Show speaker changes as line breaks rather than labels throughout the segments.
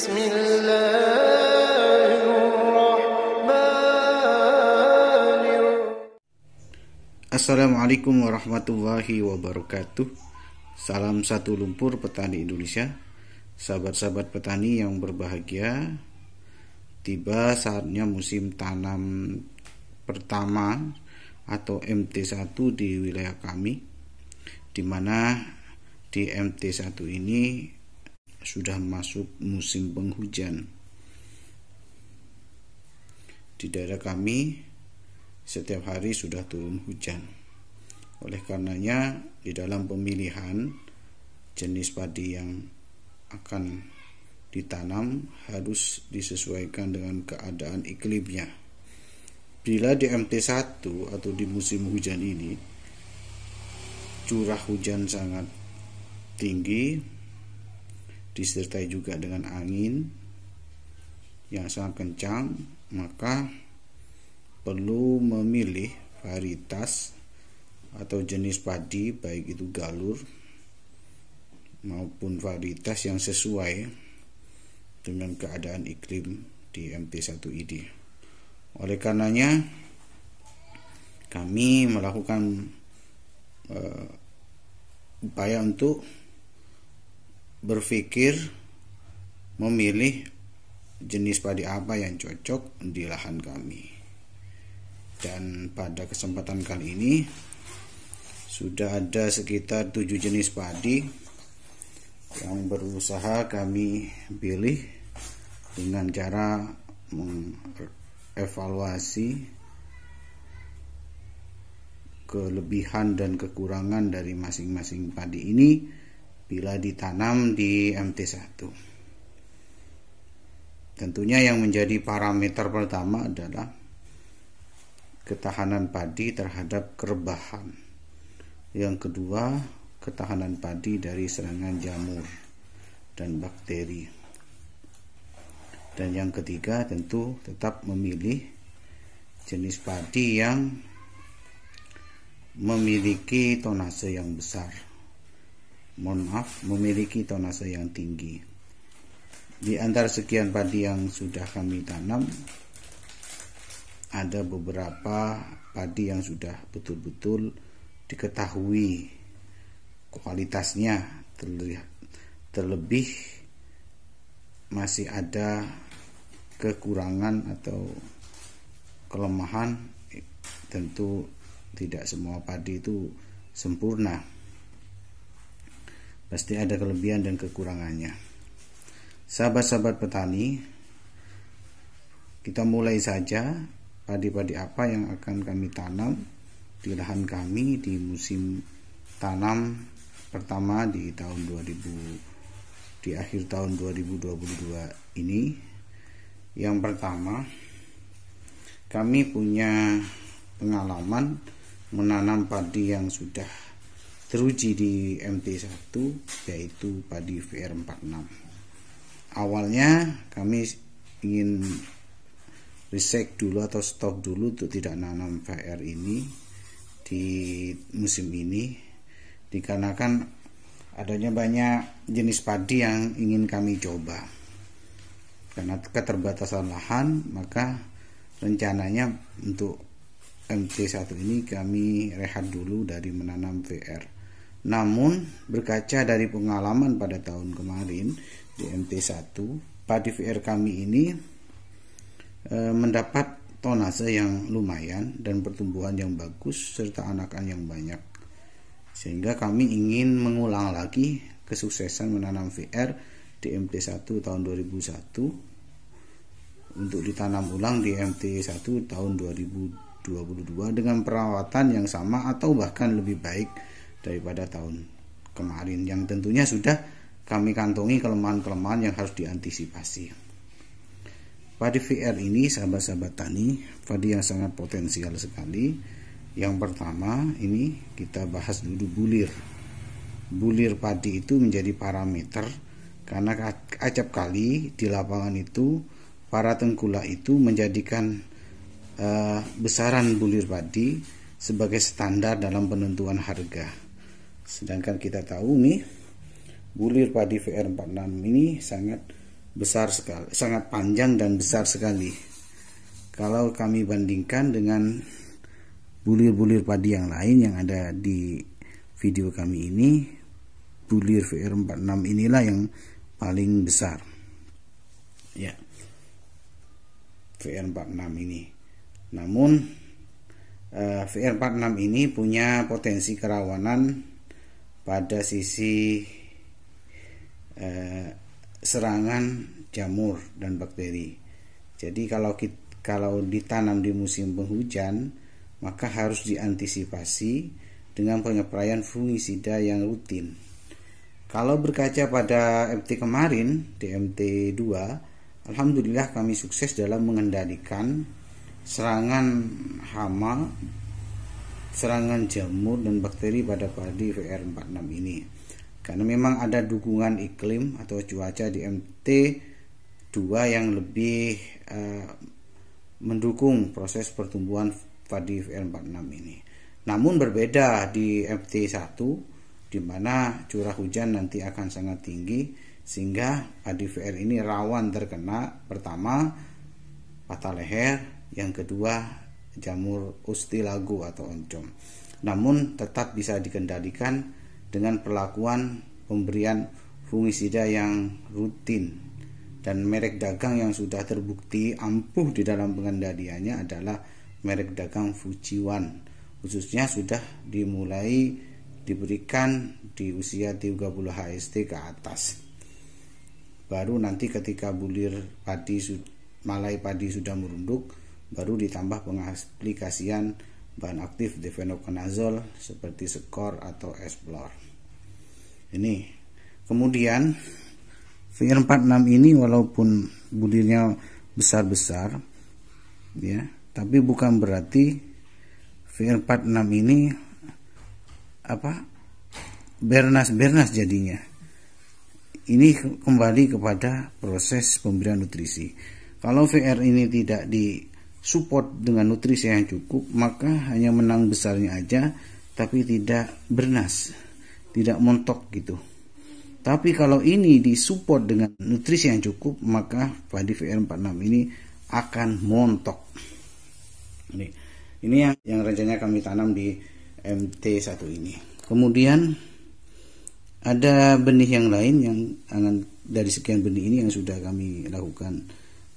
Assalamualaikum warahmatullahi wabarakatuh. Salam satu lumpur petani Indonesia. Sahabat-sahabat petani yang berbahagia, tiba saatnya musim tanam pertama atau MT1 di wilayah kami, di mana di MT1 ini sudah masuk musim penghujan. Di daerah kami setiap hari sudah turun hujan. Oleh karenanya, di dalam pemilihan jenis padi yang akan ditanam harus disesuaikan dengan keadaan iklimnya. Bila di MT1 atau di musim hujan ini curah hujan sangat tinggi, disertai juga dengan angin yang sangat kencang, maka perlu memilih varietas atau jenis padi, baik itu galur maupun varietas yang sesuai dengan keadaan iklim di MT1 ini. Oleh karenanya kami melakukan upaya untuk berpikir memilih jenis padi apa yang cocok di lahan kami. Dan pada kesempatan kali ini sudah ada sekitar 7 jenis padi yang berusaha kami pilih dengan cara mengevaluasi kelebihan dan kekurangan dari masing-masing padi ini bila ditanam di MT1. Tentunya yang menjadi parameter pertama adalah ketahanan padi terhadap kerebahan. Yang kedua, ketahanan padi dari serangan jamur dan bakteri. Dan yang ketiga, tentu tetap memilih jenis padi yang memiliki tonase yang besar. Memiliki tonase yang tinggi. Di antara sekian padi yang sudah kami tanam, ada beberapa padi yang sudah betul-betul diketahui kualitasnya, terlebih masih ada kekurangan atau kelemahan. Tentu tidak semua padi itu sempurna, pasti ada kelebihan dan kekurangannya. Sahabat-sahabat petani, kita mulai saja padi-padi apa yang akan kami tanam di lahan kami di musim tanam pertama di akhir tahun 2022 ini. Yang pertama, kami punya pengalaman menanam padi yang sudah teruji di MT1, yaitu padi VR46. Awalnya kami ingin reset dulu atau stop dulu untuk tidak nanam VR ini di musim ini, dikarenakan adanya banyak jenis padi yang ingin kami coba. Karena keterbatasan lahan, maka rencananya untuk MT1 ini kami rehat dulu dari menanam VR. Namun berkaca dari pengalaman pada tahun kemarin di MT1, padi VR kami ini mendapat tonase yang lumayan dan pertumbuhan yang bagus serta anakan yang banyak, sehingga kami ingin mengulang lagi kesuksesan menanam VR di MT1 tahun 2001 untuk ditanam ulang di MT1 tahun 2022 dengan perawatan yang sama atau bahkan lebih baik daripada tahun kemarin, yang tentunya sudah kami kantongi kelemahan-kelemahan yang harus diantisipasi. Padi VR ini, sahabat-sahabat tani, padi yang sangat potensial sekali. Yang pertama, ini kita bahas dulu bulir. Bulir padi itu menjadi parameter karena acap kali di lapangan itu para tengkulak itu menjadikan besaran bulir padi sebagai standar dalam penentuan harga. Sedangkan kita tahu nih, bulir padi VR46 ini sangat besar sekali, sangat panjang dan besar sekali. Kalau kami bandingkan dengan bulir-bulir padi yang lain yang ada di video kami ini, bulir VR46 inilah yang paling besar. Ya, VR46 ini. Namun VR46 ini punya potensi kerawanan pada sisi serangan jamur dan bakteri. Jadi kalau ditanam di musim penghujan, maka harus diantisipasi dengan penyepraian fungisida yang rutin. Kalau berkaca pada MT kemarin, di MT2, alhamdulillah kami sukses dalam mengendalikan serangan hama, serangan jamur dan bakteri pada padi VR46 ini. Karena memang ada dukungan iklim atau cuaca di MT2 yang lebih mendukung proses pertumbuhan padi VR46 ini. Namun berbeda di MT1, di mana curah hujan nanti akan sangat tinggi, sehingga padi VR ini rawan terkena pertama patah leher, yang kedua jamur ustilago atau oncom. Namun tetap bisa dikendalikan dengan perlakuan pemberian fungisida yang rutin, dan merek dagang yang sudah terbukti ampuh di dalam pengendaliannya adalah merek dagang Fujiwan, khususnya sudah dimulai diberikan di usia 30 HST ke atas. Baru nanti ketika bulir padi, malai padi sudah merunduk, baru ditambah pengaplikasian bahan aktif difenoconazole seperti Skor atau Explor. Ini kemudian VR46 ini walaupun bulirnya besar-besar, ya, tapi bukan berarti VR46 ini bernas jadinya. Ini kembali kepada proses pemberian nutrisi. Kalau VR ini tidak disupport dengan nutrisi yang cukup, maka hanya menang besarnya aja, tapi tidak bernas, tidak montok gitu. Tapi kalau ini disupport dengan nutrisi yang cukup, maka padi VR46 ini akan montok. Ini yang rencananya kami tanam di MT1 ini. Kemudian ada benih yang lain yang dari sekian benih ini yang sudah kami lakukan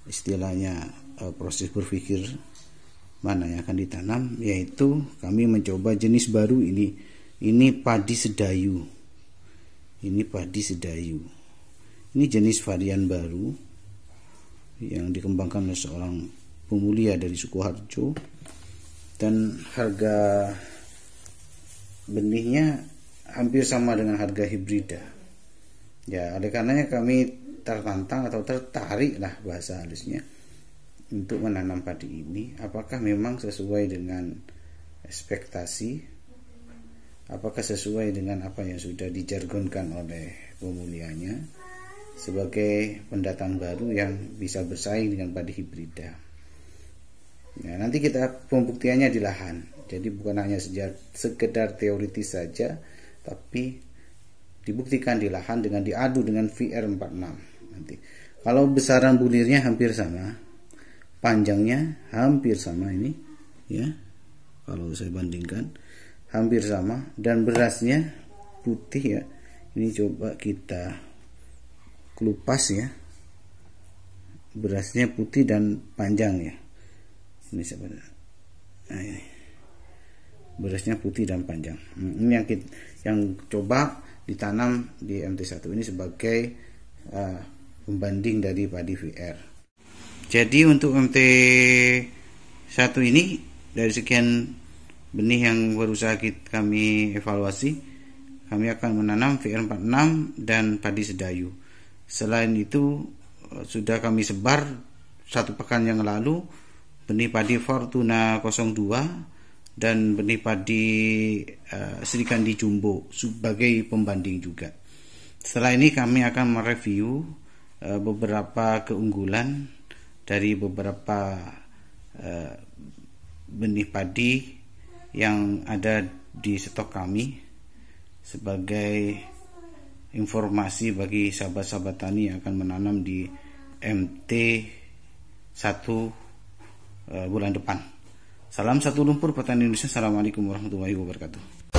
istilahnya proses berpikir mana yang akan ditanam, yaitu kami mencoba jenis baru ini. Ini padi sedayu. Ini padi sedayu. Ini jenis varian baru yang dikembangkan oleh seorang pemulia dari Sukoharjo, dan harga benihnya hampir sama dengan harga hibrida. Ya, oleh karenanya kami tertantang atau tertarik lah bahasa halusnya untuk menanam padi ini. Apakah memang sesuai dengan ekspektasi? Apakah sesuai dengan apa yang sudah dijargonkan oleh pemulianya sebagai pendatang baru yang bisa bersaing dengan padi hibrida? Nah, nanti kita pembuktiannya di lahan. Jadi bukan hanya sekedar teoritis saja, tapi dibuktikan di lahan dengan diadu dengan VR46 nanti. Kalau besaran bulirnya hampir sama, panjangnya hampir sama ini, ya. Kalau saya bandingkan hampir sama, dan berasnya putih ya. Ini coba kita kelupas ya. Berasnya putih dan panjang ya. Ini sebenarnya. Nah, ini. Berasnya putih dan panjang. Ini yang coba ditanam di MT1 ini sebagai pembanding dari padi VR. Jadi untuk MT1 ini dari sekian benih yang berusaha kami evaluasi, kami akan menanam VR46 dan padi sedayu. Selain itu sudah kami sebar satu pekan yang lalu benih padi Fortuna 02 dan benih padi Srikandi Jumbo sebagai pembanding juga. Setelah ini kami akan mereview beberapa keunggulan dari beberapa benih padi yang ada di stok kami sebagai informasi bagi sahabat-sahabat tani yang akan menanam di MT1 bulan depan. Salam satu lumpur petani Indonesia. Assalamualaikum warahmatullahi wabarakatuh.